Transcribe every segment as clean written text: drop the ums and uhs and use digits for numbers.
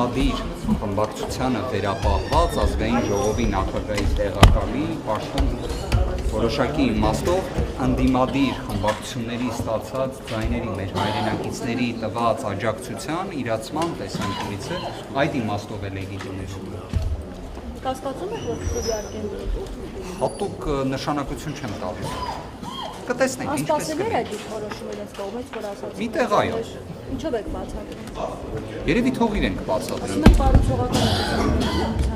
ընդդիմադիր խմբակցությանը վերապահված ազգային ժողովի նախագահի տեղակալի պաշտոն որոշակի իմաստով ընդդիմադիր խմբակցությունների ստացած ձայների մեր հայրենակիցների տված աջակցության իրացման տեսանկյունից է այդ իմաստով է լեգիտիմություն։ Կասկածում եք, որ քվեարկեն Հատուկ նշանակություն չեմ տալիս։ Կտեսնենք ինչպես Անսպասելի է այդ որոշումը իրենց կողմից, որ ասացին։ Մի տեղ այո։ Ինչով եք բացատրում։ Երևի թող իրենք բացատրեն։ Ասում եք կառուցողական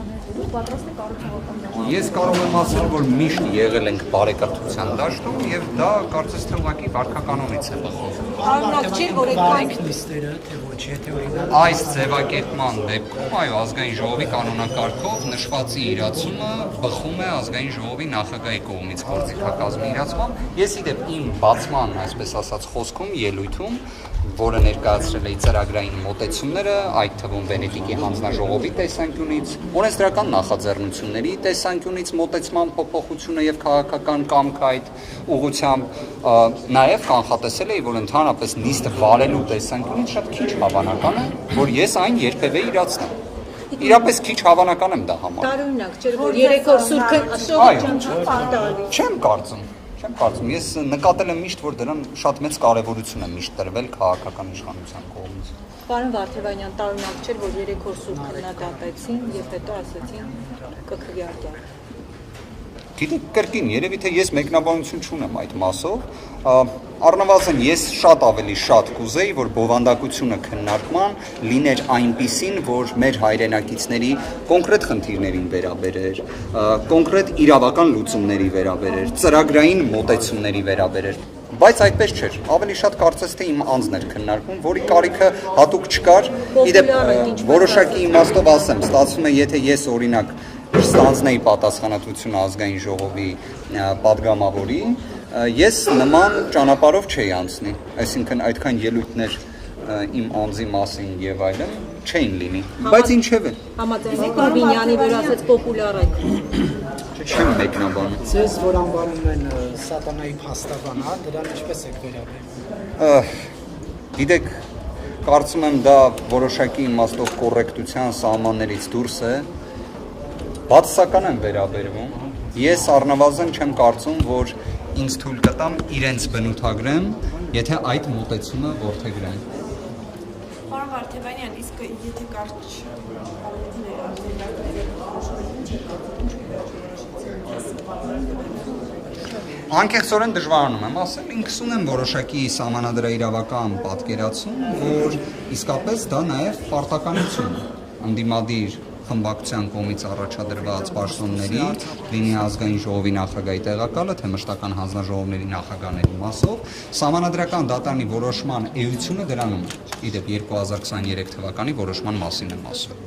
պատրաստ եք կառուցողական դաշտում։ Ես կարող եմ ասել, որ միշտ եղել ենք բարեկրթության դաշտում եւ դա կարծես թե ուղղակի վարքականոնից է բխում։ Արունակ չէ, որ եք նիստերը, թե ոչ, եթե օրինակ Այս ձևակերպման դեպքում այո ազգային ժողովի կանոնակարգով նշվածի իրացումը բխում է ազգային ժողովի նախագահի կողմից գործիքակազմի իրացմամբ։ Ես իդեպ իմ բացման, այսպես ասած, խոսքում ելույթում, որը ներկայացրել է ծրագրային մոտեցումները, այդ թվում Վենետիկի հանձնաժողովի տեսանկյունից, օրենսդրական նախաձեռնությունների տեսանկյունից մոտեցման փոփոխությունը եւ քաղաքական կամք այդ ուղղությամբ նաեւ կանխատեսել էի, որ ընդհանրապես նիստը վարելու տեսանկյունից շատ քիչ հավանական է, որ ես այն երբևէ իրացնեմ։ Իրապես քիչ հավանական եմ դա համարում։ Տարօրինակ չէ, որ 3 օր սուրբը Չեմ կարծում։ Չեմ կարծում, ես նկատել եմ միշտ, որ դրան շատ մեծ կարևորություն է միշտ տրվել քաղաքական իշխանության կողմից։ Պարոն Վարդևանյան, տարօրինակ չէ, որ 3 օր սուրբ քննադատեցին եւ հետո ասեցին կքվեարկեն։ Գիտեք, կրկին, երևի թե ես մեկնաբանություն չունեմ այդ մասով, առնվազն ես շատ ավելի շատ կուզեի, որ բովանդակությունը քննարկման լիներ այնպիսին, որ մեր հայրենակիցների կոնկրետ խնդիրներին վերաբերեր, կոնկրետ իրավական լուծումների վերաբերեր, ծրագրային մոտեցումների վերաբերեր, բայց այդպես չէր, ավելի շատ կարծես թե իմ անձն էր քննարկվում, որի կարիքը հատուկ չկար, իդեպ որոշակի իմաստով ասեմ, ստացվում է, եթե ես օրինակ ստանձնեի պատասխանատվությունը ազգային ժողովի պատգամավորի, ես նման ճանապարհով չէի անցնի, այսինքն այդքան ելույթներ իմ անձի մասին եւ այլն չէին լինի, բայց ինչեւ է։ Համաձայն եք Արմինյանի, որ ասեց պոպուլյար եք։ Չեմ մեկնաբանում։ Ձեզ որ անվանում են սատանայի փաստաբան, հա, դրան ինչպես եք վերաբերվում։ Գիտեք, կարծում եմ դա որոշակի իմաստով կոռեկտության սահմաններից դուրս է։ Բացասական եմ վերաբերվում, ես առնվազն չեմ կարծում, որ ինձ թույլ կտամ իրենց բնութագրեմ, եթե այդ մոտեցումը որդեգրեմ։ Պարոն Վարդևանյան, իսկ եթե կարճ Անկեղծորեն դժվարանում եմ ասել, ինքս ունեմ որոշակի սահմանադրաիրավական պատկերացում, որ իսկապես դա նաև պարտականություն է, ընդդիմադիր խմբակցության կողմից առաջադրված պաշտոնների, լինի ազգային ժողովի նախագահի տեղակալը, թե մշտական հանձնաժողովների նախագահների մասով, սահմանադրական դատարանի որոշման էությունը դրանում է, իդեպ 2023 թվականի որոշման մասին եմ ասում։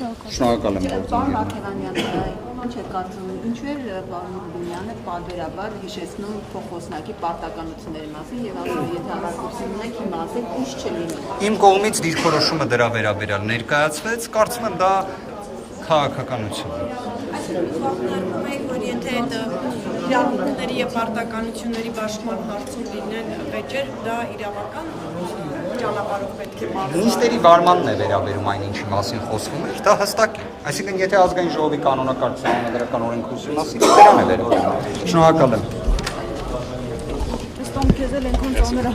Շնորհակալ եմ։ Պարոն Վարդևանյան, ինչ եք կարծում, ինչու է պարոն Ռուբինյանը պարբերաբար հիշեցնում փոխոսնակի պարտականությունների մասին եւ ասում, եթե առարկություն ունեք, հիմա ասեք, ինչ չլինի։ Իմ կողմից դիրքորոշումը դրա վերաբերյալ ներկայացվեց, կարծում եմ դա քաղաքականություն է։ Ակնարկում եք, որ եթե այդ իրավունքների եւ պարտականությունների բաշխման հարցում լինեն վեճեր, դա իրավական ճանապարհով պետք է մարզվի։ Նիստերի վարմանն է վերաբերում այն ինչի մասին խոսվում է, դա հստակ է։ Այսինքն, եթե ազգային ժողովի կանոնակարգ սահմանադրական օրենքը ուսումնասիրի, դրան է վերաբերում։ Շնորհակալ եմ։ Ըստ ում քեզ էլ ենքոն ծանր է։